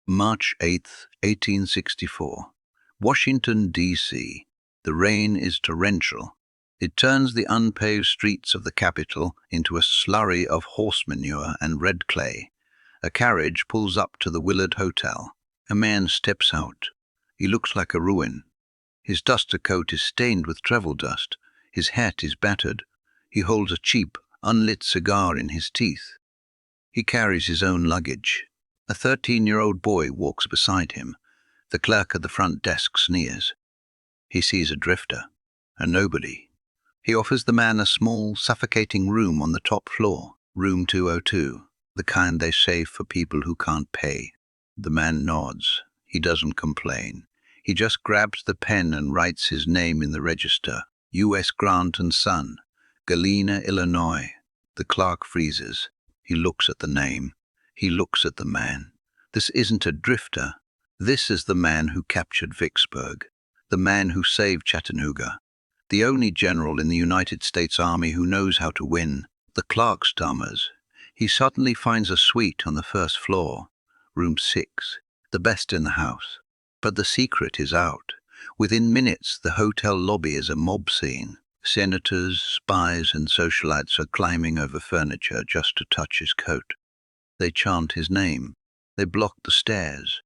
March 8, 1864. Washington, D.C. The rain is torrential. It turns the unpaved streets of the capital into a slurry of horse manure and red clay. A carriage pulls up to the Willard Hotel. A man steps out. He looks like a ruin. His duster coat is stained with travel dust. His hat is battered. He holds a cheap, unlit cigar in his teeth. He carries his own luggage. A 13-year-old boy walks beside him. The clerk at the front desk sneers. He sees a drifter, a nobody. He offers the man a small, suffocating room on the top floor, room 202, the kind they save for people who can't pay. The man nods. He doesn't complain. He just grabs the pen and writes his name in the register. U.S. Grant and Son, Galena, Illinois. The clerk freezes. He looks at the name. He looks at the man. This isn't a drifter. This is the man who captured Vicksburg, the man who saved Chattanooga, the only general in the United States Army who knows how to win. The clerk stammers. He suddenly finds a suite on the first floor, room 6, the best in the house. But the secret is out. Within minutes, the hotel lobby is a mob scene. Senators, spies, and socialites are climbing over furniture just to touch his coat. They chant his name. They block the stairs.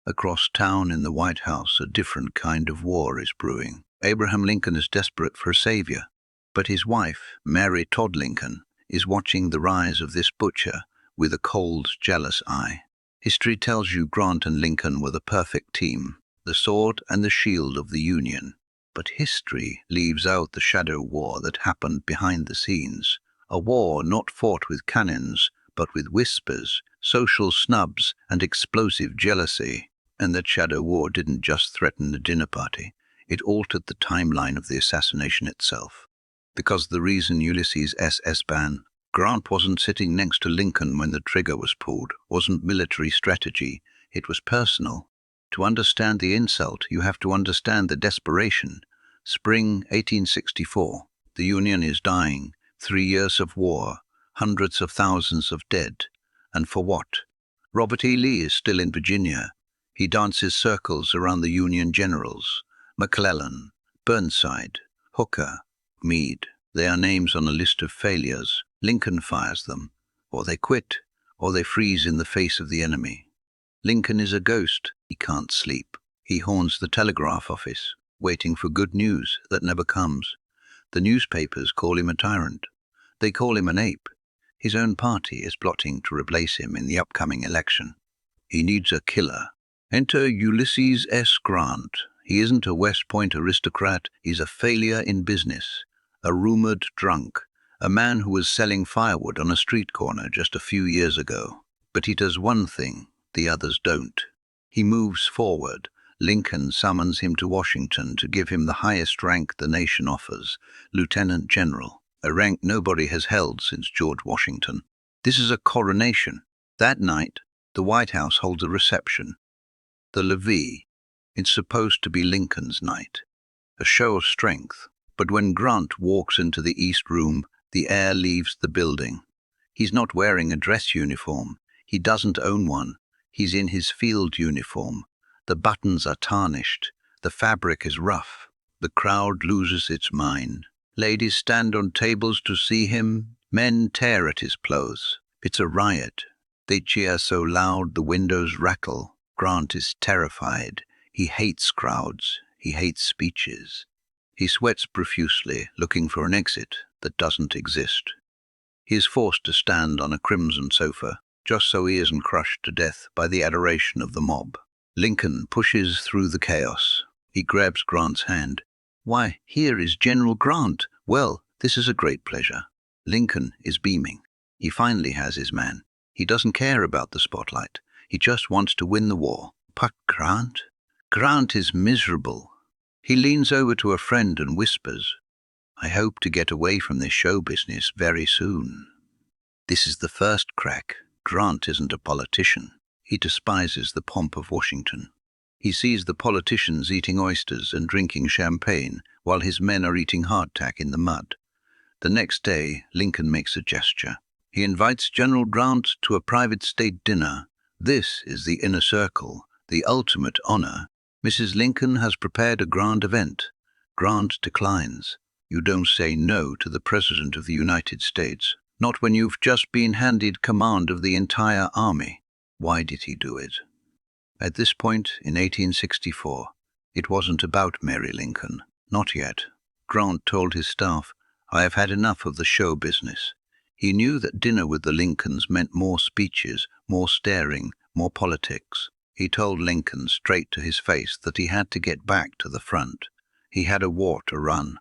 Across town in the White House, a different kind of war is brewing. Abraham Lincoln is desperate for a savior, but his wife, Mary Todd Lincoln, is watching the rise of this butcher with a cold, jealous eye. History tells you Grant and Lincoln were the perfect team, the sword and the shield of the Union. But history leaves out the shadow war that happened behind the scenes, a war not fought with cannons, but with whispers, social snubs, and explosive jealousy. And that shadow war didn't just threaten the dinner party, it altered the timeline of the assassination itself. Because the reason Ulysses S. ban, Grant wasn't sitting next to Lincoln when the trigger was pulled, wasn't military strategy, it was personal. To understand the insult, you have to understand the desperation. Spring 1864, the Union is dying, 3 years of war, hundreds of thousands of dead. And for what? Robert E. Lee is still in Virginia. He dances circles around the Union generals. McClellan, Burnside, Hooker, Meade. They are names on a list of failures. Lincoln fires them. Or they quit, or they freeze in the face of the enemy. Lincoln is a ghost. He can't sleep. He haunts the telegraph office, waiting for good news that never comes. The newspapers call him a tyrant. They call him an ape. His own party is plotting to replace him in the upcoming election. He needs a killer. Enter Ulysses S. Grant. He isn't a West Point aristocrat. He's a failure in business, a rumored drunk, a man who was selling firewood on a street corner just a few years ago. But he does one thing the others don't. He moves forward. Lincoln summons him to Washington to give him the highest rank the nation offers, Lieutenant General, a rank nobody has held since George Washington. This is a coronation. That night, the White House holds a reception. The levee. It's supposed to be Lincoln's night, a show of strength. But when Grant walks into the East Room, the air leaves the building. He's not wearing a dress uniform. He doesn't own one. He's in his field uniform. The buttons are tarnished. The fabric is rough. The crowd loses its mind. Ladies stand on tables to see him. Men tear at his clothes. It's a riot. They cheer so loud the windows rattle. Grant is terrified. He hates crowds. He hates speeches. He sweats profusely, looking for an exit that doesn't exist. He is forced to stand on a crimson sofa, just so he isn't crushed to death by the adoration of the mob. Lincoln pushes through the chaos. He grabs Grant's hand. "Why, here is General Grant. Well, this is a great pleasure." Lincoln is beaming. He finally has his man. He doesn't care about the spotlight. He just wants to win the war. But Grant? Grant is miserable. He leans over to a friend and whispers, "I hope to get away from this show business very soon." This is the first crack. Grant isn't a politician. He despises the pomp of Washington. He sees the politicians eating oysters and drinking champagne while his men are eating hardtack in the mud. The next day, Lincoln makes a gesture. He invites General Grant to a private state dinner, This is the inner circle, the ultimate honor. Mrs. Lincoln has prepared a grand event. Grant declines. You don't say no to the President of the United States, not when you've just been handed command of the entire army. Why did he do it? At this point, in 1864, it wasn't about Mary Lincoln. Not yet. Grant told his staff, "I have had enough of the show business." He knew that dinner with the Lincolns meant more speeches, more staring, more politics. He told Lincoln straight to his face that he had to get back to the front. He had a war to run.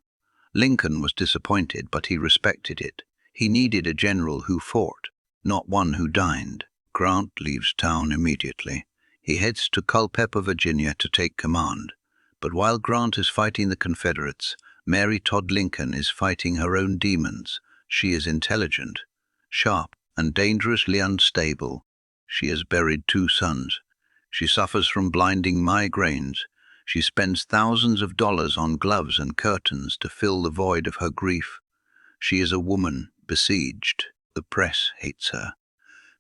Lincoln was disappointed, but he respected it. He needed a general who fought, not one who dined. Grant leaves town immediately. He heads to Culpeper, Virginia to take command. But while Grant is fighting the Confederates, Mary Todd Lincoln is fighting her own demons. She is intelligent, sharp, and dangerously unstable. She has buried 2 sons. She suffers from blinding migraines. She spends thousands of dollars on gloves and curtains to fill the void of her grief. She is a woman besieged. The press hates her.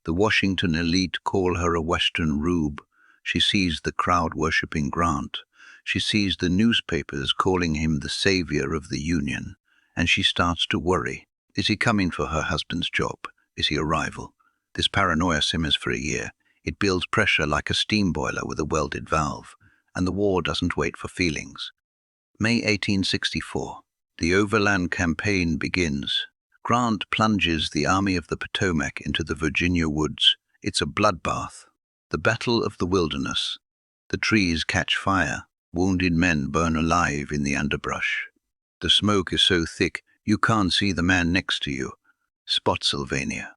The Washington elite call her a Western rube. She sees the crowd worshipping Grant. She sees the newspapers calling him the savior of the Union, and she starts to worry. Is he coming for her husband's job? Is he a rival? This paranoia simmers for a year. It builds pressure like a steam boiler with a welded valve, and the war doesn't wait for feelings. May 1864. The Overland Campaign begins. Grant plunges the Army of the Potomac into the Virginia woods. It's a bloodbath. The Battle of the Wilderness. The trees catch fire. Wounded men burn alive in the underbrush. The smoke is so thick you can't see the man next to you. Spotsylvania.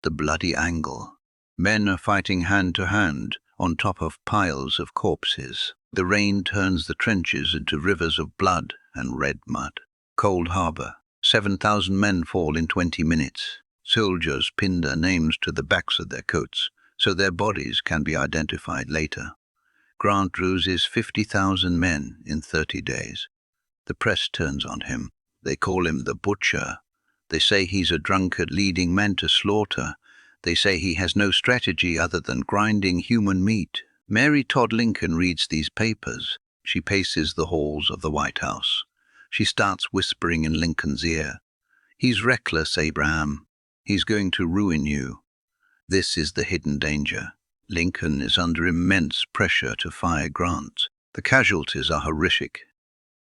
The bloody angle. Men are fighting hand to hand on top of piles of corpses. The rain turns the trenches into rivers of blood and red mud. Cold Harbor. 7,000 men fall in 20 minutes. Soldiers pin their names to the backs of their coats so their bodies can be identified later. Grant loses 50,000 men in 30 days. The press turns on him. They call him the Butcher. They say he's a drunkard leading men to slaughter. They say he has no strategy other than grinding human meat. Mary Todd Lincoln reads these papers. She paces the halls of the White House. She starts whispering in Lincoln's ear, "He's reckless, Abraham. He's going to ruin you." This is the hidden danger. Lincoln is under immense pressure to fire Grant. The casualties are horrific,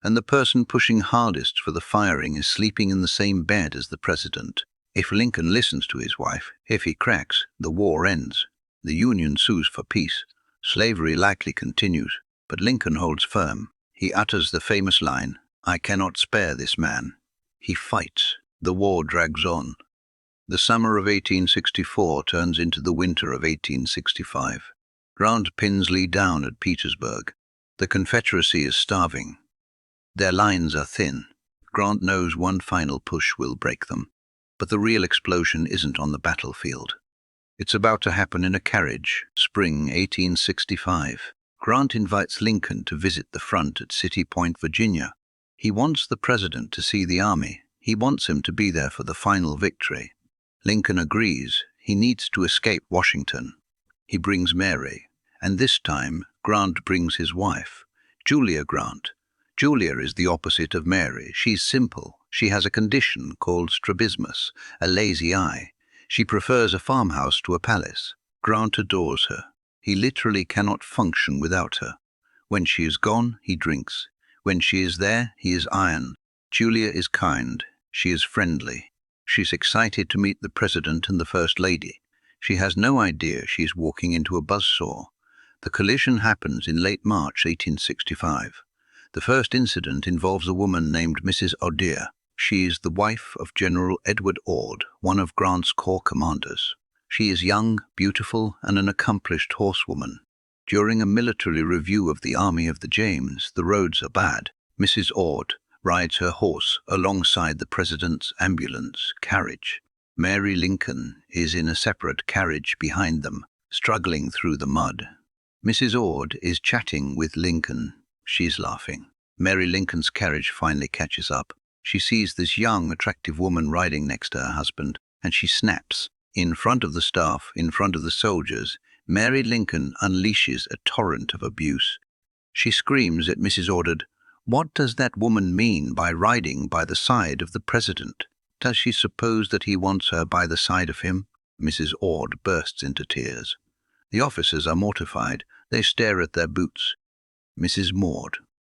and the person pushing hardest for the firing is sleeping in the same bed as the president. If Lincoln listens to his wife, if he cracks, the war ends. The Union sues for peace. Slavery likely continues, but Lincoln holds firm. He utters the famous line, "I cannot spare this man." He fights. The war drags on. The summer of 1864 turns into the winter of 1865. Grant pins Lee down at Petersburg. The Confederacy is starving. Their lines are thin. Grant knows one final push will break them. But the real explosion isn't on the battlefield. It's about to happen in a carriage, spring 1865. Grant invites Lincoln to visit the front at City Point, Virginia. He wants the president to see the army. He wants him to be there for the final victory. Lincoln agrees. He needs to escape Washington. He brings Mary, and this time Grant brings his wife, Julia Grant. Julia is the opposite of Mary. She's simple. She has a condition called strabismus, a lazy eye. She prefers a farmhouse to a palace. Grant adores her. He literally cannot function without her. When she is gone, he drinks. When she is there, he is iron. Julia is kind. She is friendly. She's excited to meet the president and the first lady. She has no idea she's walking into a buzzsaw. The collision happens in late March 1865. The first incident involves a woman named Mrs. Adair. She is the wife of General Edward Ord, one of Grant's corps commanders. She is young, beautiful, and an accomplished horsewoman. During a military review of the Army of the James, the roads are bad. Mrs. Ord rides her horse alongside the president's ambulance carriage. Mary Lincoln is in a separate carriage behind them, struggling through the mud. Mrs. Ord is chatting with Lincoln. She's laughing. Mary Lincoln's carriage finally catches up. She sees this young, attractive woman riding next to her husband, and she snaps. In front of the staff, in front of the soldiers, Mary Lincoln unleashes a torrent of abuse. She screams at Mrs. Ord, "What does that woman mean by riding by the side of the president? Does she suppose that he wants her by the side of him?" Mrs. Ord bursts into tears. The officers are mortified. They stare at their boots. Mrs.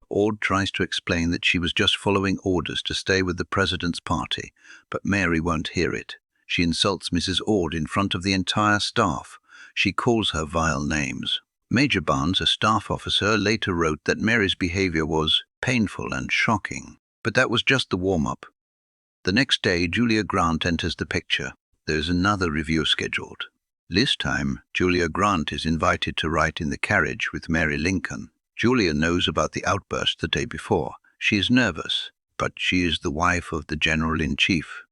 Ord tries to explain that she was just following orders to stay with the president's party, but Mary won't hear it. She insults Mrs. Ord in front of the entire staff. She calls her vile names. Major Barnes, a staff officer, later wrote that Mary's behavior was painful and shocking. But that was just the warm-up. The next day, Julia Grant enters the picture. There's another review scheduled. This time, Julia Grant is invited to ride in the carriage with Mary Lincoln. Julia knows about the outburst the day before. She is nervous, but she is the wife of the General-in-Chief.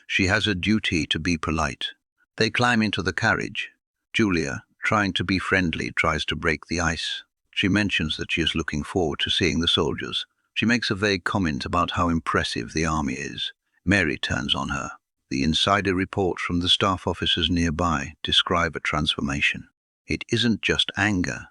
She has a duty to be polite. They climb into the carriage. Julia, trying to be friendly, tries to break the ice. She mentions that she is looking forward to seeing the soldiers. She makes a vague comment about how impressive the army is. Mary turns on her. The insider reports from the staff officers nearby describe a transformation. It isn't just anger.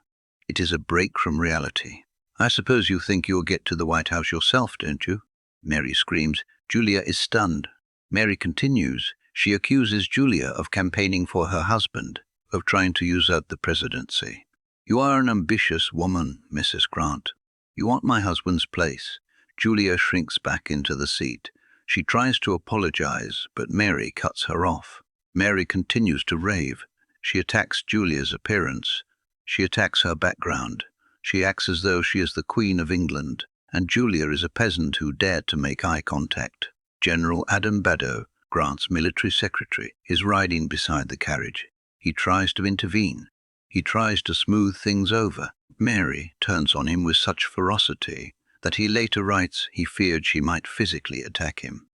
It is a break from reality. "I suppose you think you'll get to the White House yourself, don't you?" Mary screams. Julia is stunned. Mary continues. She accuses Julia of campaigning for her husband, of trying to use up the presidency. "You are an ambitious woman, Mrs. Grant. You want my husband's place." Julia shrinks back into the seat. She tries to apologize, but Mary cuts her off. Mary continues to rave. She attacks Julia's appearance. She attacks her background. She acts as though she is the Queen of England, and Julia is a peasant who dared to make eye contact. General Adam Badeau, Grant's military secretary, is riding beside the carriage. He tries to intervene. He tries to smooth things over. Mary turns on him with such ferocity that he later writes he feared she might physically attack him.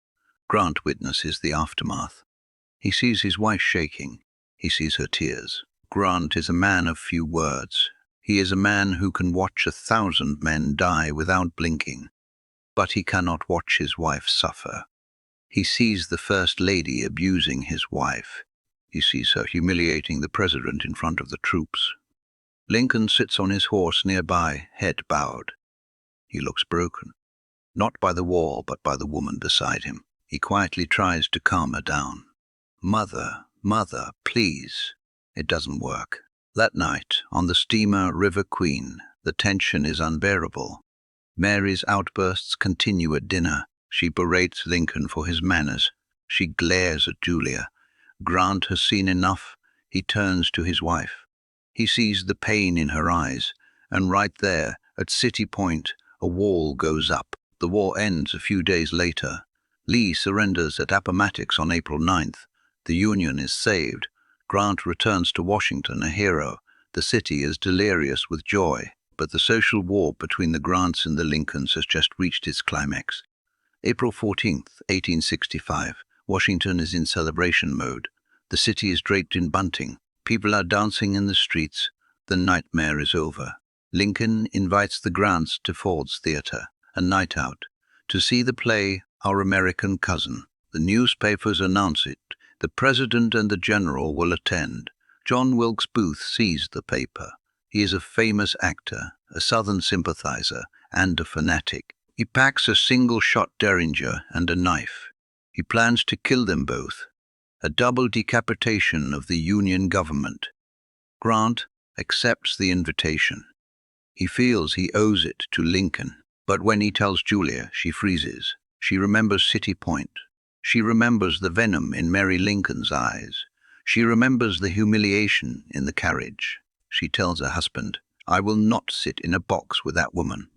Grant witnesses the aftermath. He sees his wife shaking. He sees her tears. Grant is a man of few words. He is a man who can watch 1,000 men die without blinking, but he cannot watch his wife suffer. He sees the First Lady abusing his wife. He sees her humiliating the president in front of the troops. Lincoln sits on his horse nearby, head bowed. He looks broken, not by the wall, but by the woman beside him. He quietly tries to calm her down. "Mother, mother, please." It doesn't work. That night, on the steamer River Queen, the tension is unbearable. Mary's outbursts continue at dinner. She berates Lincoln for his manners. She glares at Julia. Grant has seen enough. He turns to his wife. He sees the pain in her eyes, and right there, at City Point, a wall goes up. The war ends a few days later. Lee surrenders at Appomattox on April 9th. The Union is saved. Grant returns to Washington a hero. The city is delirious with joy, but the social war between the Grants and the Lincolns has just reached its climax. April 14th, 1865. Washington is in celebration mode. The city is draped in bunting. People are dancing in the streets. The nightmare is over. Lincoln invites the Grants to Ford's Theater, a night out, to see the play Our American Cousin. The newspapers announce it. The president and the general will attend. John Wilkes Booth sees the paper. He is a famous actor, a Southern sympathizer, and a fanatic. He packs a single-shot derringer and a knife. He plans to kill them both. A double decapitation of the Union government. Grant accepts the invitation. He feels he owes it to Lincoln. But when he tells Julia, she freezes. She remembers City Point. She remembers the venom in Mary Lincoln's eyes. She remembers the humiliation in the carriage. She tells her husband, "I will not sit in a box with that woman."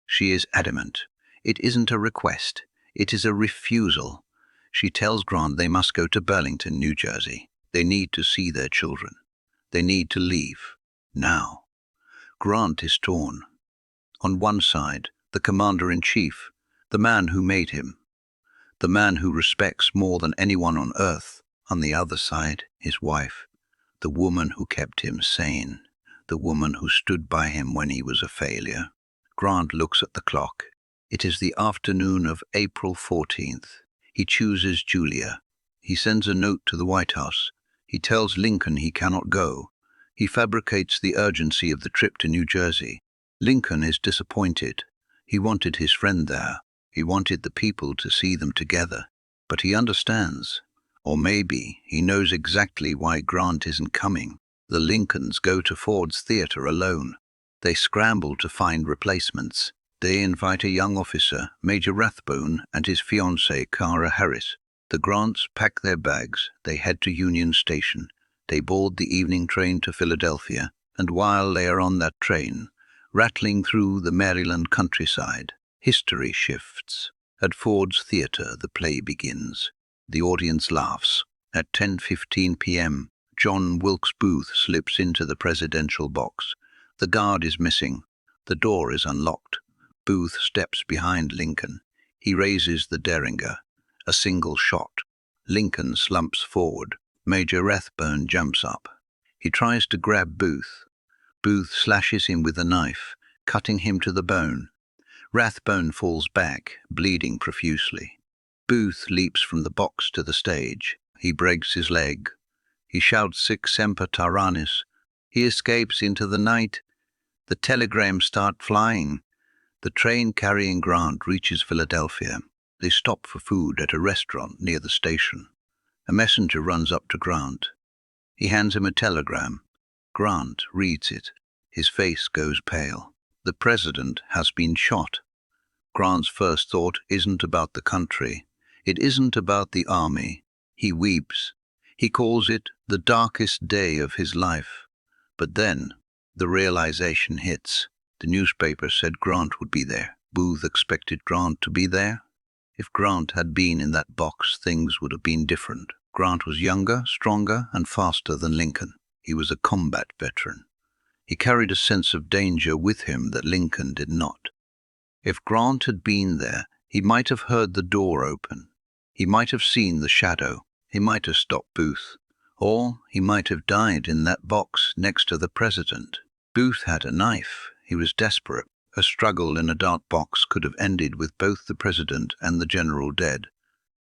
She is adamant. It isn't a request. It is a refusal. She tells Grant they must go to Burlington, New Jersey. They need to see their children. They need to leave. Now. Grant is torn. On one side, the commander-in-chief, the man who made him, the man who respects more than anyone on earth. On the other side, his wife, the woman who kept him sane, the woman who stood by him when he was a failure. Grant looks at the clock. It is the afternoon of April 14th. He chooses Julia. He sends a note to the White House. He tells Lincoln he cannot go. He fabricates the urgency of the trip to New Jersey. Lincoln is disappointed. He wanted his friend there. He wanted the people to see them together. But he understands. Or maybe he knows exactly why Grant isn't coming. The Lincolns go to Ford's Theater alone. They scramble to find replacements. They invite a young officer, Major Rathbone, and his fiancée, Cara Harris. The Grants pack their bags. They head to Union Station. They board the evening train to Philadelphia, and while they are on that train, rattling through the Maryland countryside, history shifts. At Ford's Theater, the play begins. The audience laughs. At 10:15 p.m., John Wilkes Booth slips into the presidential box. The guard is missing. The door is unlocked. Booth steps behind Lincoln. He raises the derringer. A single shot. Lincoln slumps forward. Major Rathbone jumps up. He tries to grab Booth. Booth slashes him with a knife, cutting him to the bone. Rathbone falls back, bleeding profusely. Booth leaps from the box to the stage. He breaks his leg. He shouts Sic semper tyrannis. He escapes into the night. The telegrams start flying. The train carrying Grant reaches Philadelphia. They stop for food at a restaurant near the station. A messenger runs up to Grant. He hands him a telegram. Grant reads it. His face goes pale. The president has been shot. Grant's first thought isn't about the country. It isn't about the army. He weeps. He calls it the darkest day of his life. But then, the realization hits. The newspaper said Grant would be there. Booth expected Grant to be there. If Grant had been in that box, things would have been different. Grant was younger, stronger, and faster than Lincoln. He was a combat veteran. He carried a sense of danger with him that Lincoln did not. If Grant had been there, he might have heard the door open. He might have seen the shadow. He might have stopped Booth. Or he might have died in that box next to the president. Booth had a knife. He was desperate. A struggle in a dark box could have ended with both the president and the general dead.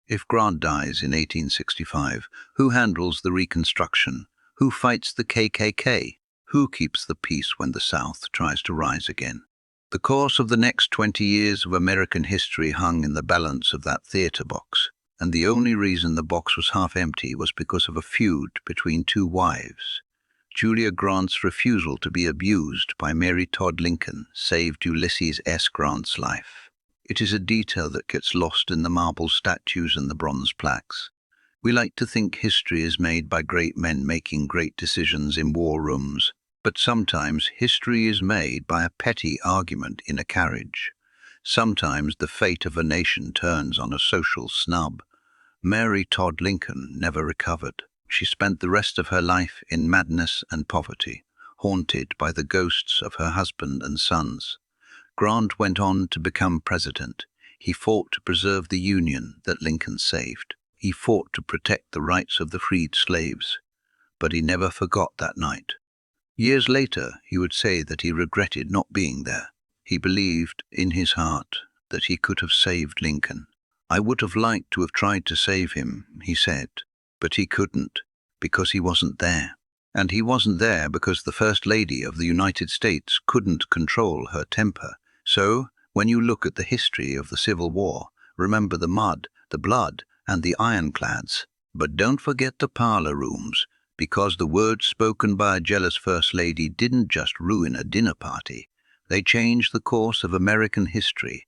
If Grant dies in 1865, who handles the Reconstruction? Who fights the KKK? Who keeps the peace when the South tries to rise again? The course of the next 20 years of American history hung in the balance of that theater box, and the only reason the box was half empty was because of a feud between two wives. Julia Grant's refusal to be abused by Mary Todd Lincoln saved Ulysses S. Grant's life. It is a detail that gets lost in the marble statues and the bronze plaques. We like to think history is made by great men making great decisions in war rooms, but sometimes history is made by a petty argument in a carriage. Sometimes the fate of a nation turns on a social snub. Mary Todd Lincoln never recovered. She spent the rest of her life in madness and poverty, haunted by the ghosts of her husband and sons. Grant went on to become president. He fought to preserve the Union that Lincoln saved. He fought to protect the rights of the freed slaves. But he never forgot that night. Years later, he would say that he regretted not being there. He believed in his heart that he could have saved Lincoln. "I would have liked to have tried to save him," he said, "but he couldn't because he wasn't there." And he wasn't there because the First Lady of the United States couldn't control her temper. So, when you look at the history of the Civil War, remember the mud, the blood, and the ironclads. But don't forget the parlor rooms, because the words spoken by a jealous First Lady didn't just ruin a dinner party. They changed the course of American history.